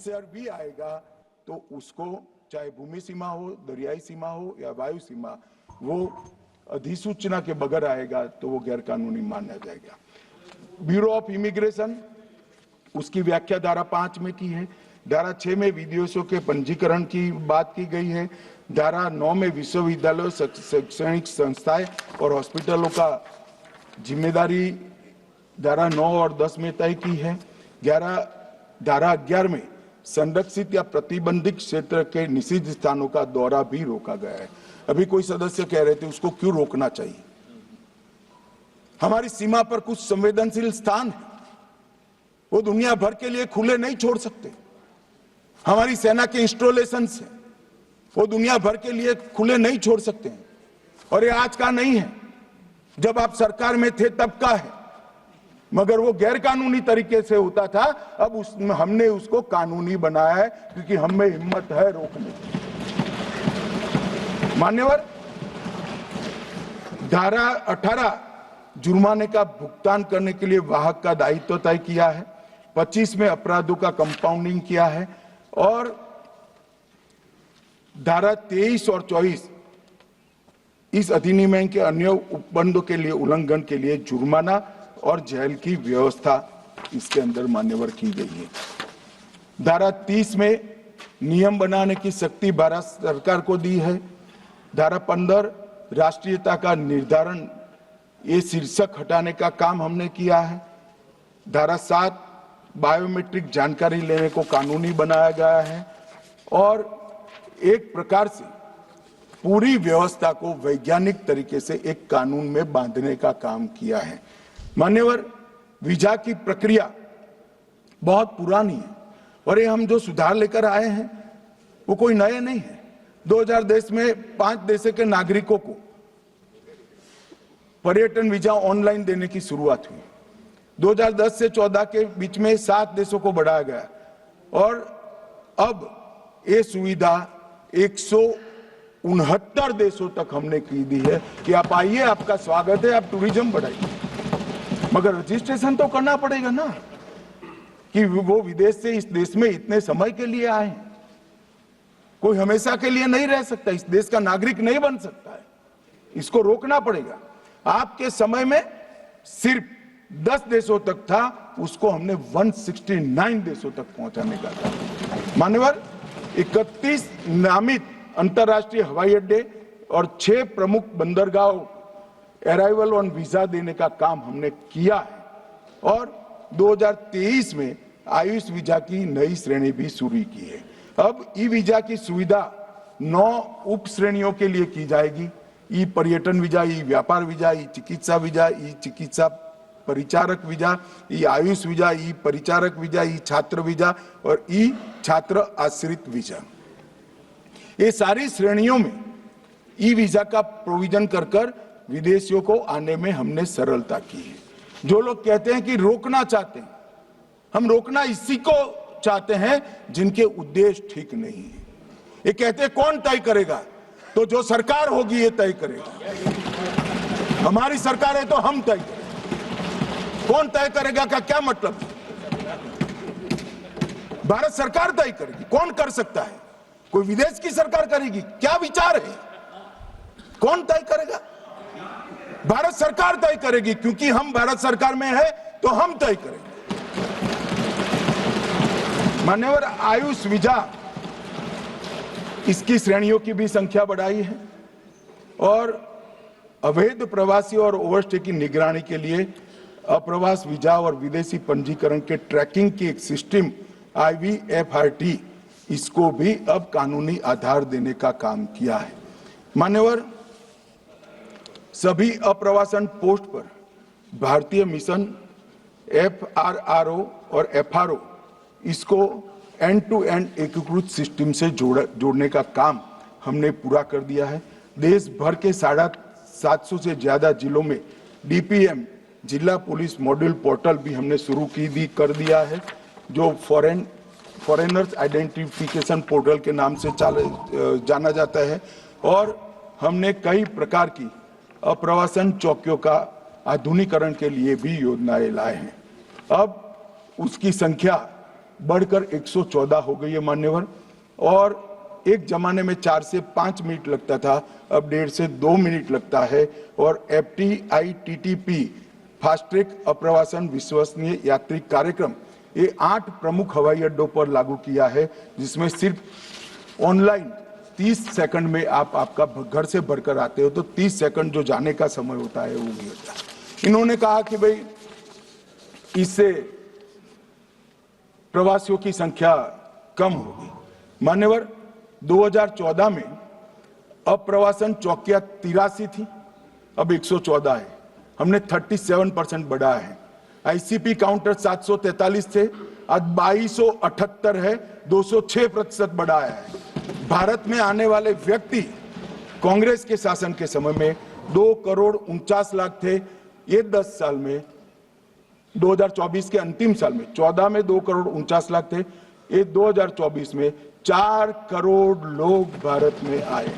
Officer भी आएगा तो उसको चाहे भूमि सीमा हो, दरियाई सीमा हो या वायु सीमा, वो अधिसूचना के बगैर आएगा तो वो गैर कानूनी माना जाएगा। ब्यूरो ऑफ इमिग्रेशन, उसकी व्याख्या धारा 5 में की है। धारा 6 में विदेशियों के पंजीकरण की बात की गई है। धारा 9 में विश्वविद्यालयों, शैक्षणिक संस्थाएं और हॉस्पिटलों का जिम्मेदारी धारा 9 और 10 में तय की है। धारा 11 में संरक्षित या प्रतिबंधित क्षेत्र के निषिद्ध स्थानों का दौरा भी रोका गया है। अभी कोई सदस्य कह रहे थे उसको क्यों रोकना चाहिए। हमारी सीमा पर कुछ संवेदनशील स्थान है, वो दुनिया भर के लिए खुले नहीं छोड़ सकते। हमारी सेना के इंस्टॉलेशन है, वो दुनिया भर के लिए खुले नहीं छोड़ सकते हैं। और ये आज का नहीं है, जब आप सरकार में थे तब का है, मगर वो गैर कानूनी तरीके से होता था। अब हमने उसको कानूनी बनाया है क्योंकि हम में हिम्मत है रोकने की। मान्यवर, धारा 18 जुर्माने का भुगतान करने के लिए वाहक का दायित्व तय किया है। 25 में अपराधों का कंपाउंडिंग किया है और धारा 23 और 24 इस अधिनियम के अन्य उपबंधों के लिए उल्लंघन के लिए जुर्माना और जेल की व्यवस्था इसके अंदर मान्यवर की गई है। धारा 30 में नियम बनाने की शक्ति भारत सरकार को दी है। धारा 15 राष्ट्रीयता का निर्धारण, ये शीर्षक हटाने का काम हमने किया है। धारा 7 बायोमेट्रिक जानकारी लेने को कानूनी बनाया गया है और एक प्रकार से पूरी व्यवस्था को वैज्ञानिक तरीके से एक कानून में बांधने का काम किया है। मान्यवर, वीजा की प्रक्रिया बहुत पुरानी है और ये हम जो सुधार लेकर आए हैं वो कोई नए नहीं है। 2000 देश में 5 देशों के नागरिकों को पर्यटन वीजा ऑनलाइन देने की शुरुआत हुई। 2010 से 14 के बीच में 7 देशों को बढ़ाया गया और अब ये सुविधा 169 देशों तक हमने की दी है कि आप आइए, आपका स्वागत है, आप टूरिज्म बढ़ाइए। मगर रजिस्ट्रेशन तो करना पड़ेगा ना कि वो विदेश से इस देश में इतने समय के लिए आए। कोई हमेशा के लिए नहीं रह सकता, इस देश का नागरिक नहीं बन सकता है, इसको रोकना पड़ेगा। आपके समय में सिर्फ 10 देशों तक था, उसको हमने 169 देशों तक पहुंचाने का था। मान्यवर, 31 नामित अंतर्राष्ट्रीय हवाई अड्डे और 6 प्रमुख बंदरगाहों अराइवल ऑन वीजा देने का काम हमने किया है और 2023 में आयुष वीजा की नई श्रेणी भी शुरू की है। अब ई वीजा की सुविधा 9 उप श्रेणियों के लिए की जाएगी। ई पर्यटन वीजा, ई व्यापार वीजा, ई चिकित्सा वीजा, ई चिकित्सा परिचारक वीजा, ई आयुष वीजा, ई परिचारक वीजा, ई छात्र वीजा और ई छात्र आश्रित वीजा। ये सारी श्रेणियों में ई वीजा का प्रोविजन कर विदेशियों को आने में हमने सरलता की है। जो लोग कहते हैं कि रोकना चाहते हैं, हम रोकना इसी को चाहते हैं जिनके उद्देश्य ठीक नहीं है। ये कहते हैं कौन तय करेगा, तो जो सरकार होगी ये तय करेगा। हमारी सरकार है तो हम तय करेंगे। कौन तय करेगा का क्या मतलब? भारत सरकार तय करेगी। कौन कर सकता है? कोई विदेश की सरकार करेगी? क्या विचार है? कौन तय करेगा? भारत सरकार तय करेगी, क्योंकि हम भारत सरकार में है तो हम तय करेंगे। मान्यवर, आयुष वीजा, इसकी श्रेणियों की भी संख्या बढ़ाई है और अवैध प्रवासी और ओवरस्टे की निगरानी के लिए अप्रवास वीजा और विदेशी पंजीकरण के ट्रैकिंग की एक सिस्टम IVFRT, इसको भी अब कानूनी आधार देने का काम किया है। मान्यवर, सभी अप्रवासन पोस्ट पर भारतीय मिशन FRRO और FRO, इसको एंड टू एंड एकीकृत सिस्टम से जोड़ने का काम हमने पूरा कर दिया है। देश भर के 750 से ज्यादा जिलों में DPM, जिला पुलिस मॉड्यूल पोर्टल भी हमने शुरू कर दिया है, जो फॉरेनर्स आइडेंटिफिकेशन पोर्टल के नाम से जाना जाता है। और हमने कई प्रकार की अप्रवासन चौकियों का आधुनिकीकरण के लिए भी योजनाएं लाए हैं। अब उसकी संख्या बढ़कर 114 हो गई है मान्यवर। और एक जमाने में 4 से 5 मिनट लगता था, अब 1.5 से 2 मिनट लगता है। और FTITTP फास्ट ट्रैक अप्रवासन विश्वसनीय यात्री कार्यक्रम ये 8 प्रमुख हवाई अड्डों पर लागू किया है, जिसमें सिर्फ ऑनलाइन 30 सेकंड में आप आपका घर से भरकर आते हो, तो 30 सेकंड जो जाने का समय होता है वो भी होता है। इन्होंने कहा कि भाई इससे प्रवासियों की संख्या कम होगी। मान्यवर, 2014 में अप्रवासन चौकियां 83 थी, अब 114 है। हमने 37% बढ़ा है। ICP काउंटर 743 थे, आज 2278 है, 206% बढ़ा है। भारत में आने वाले व्यक्ति कांग्रेस के शासन के समय में 2,49,00,000 थे। ये 10 साल में 2024 के अंतिम साल में 14 में 2,49,00,000 थे, ये 2024 में 4 करोड़ लोग भारत में आए।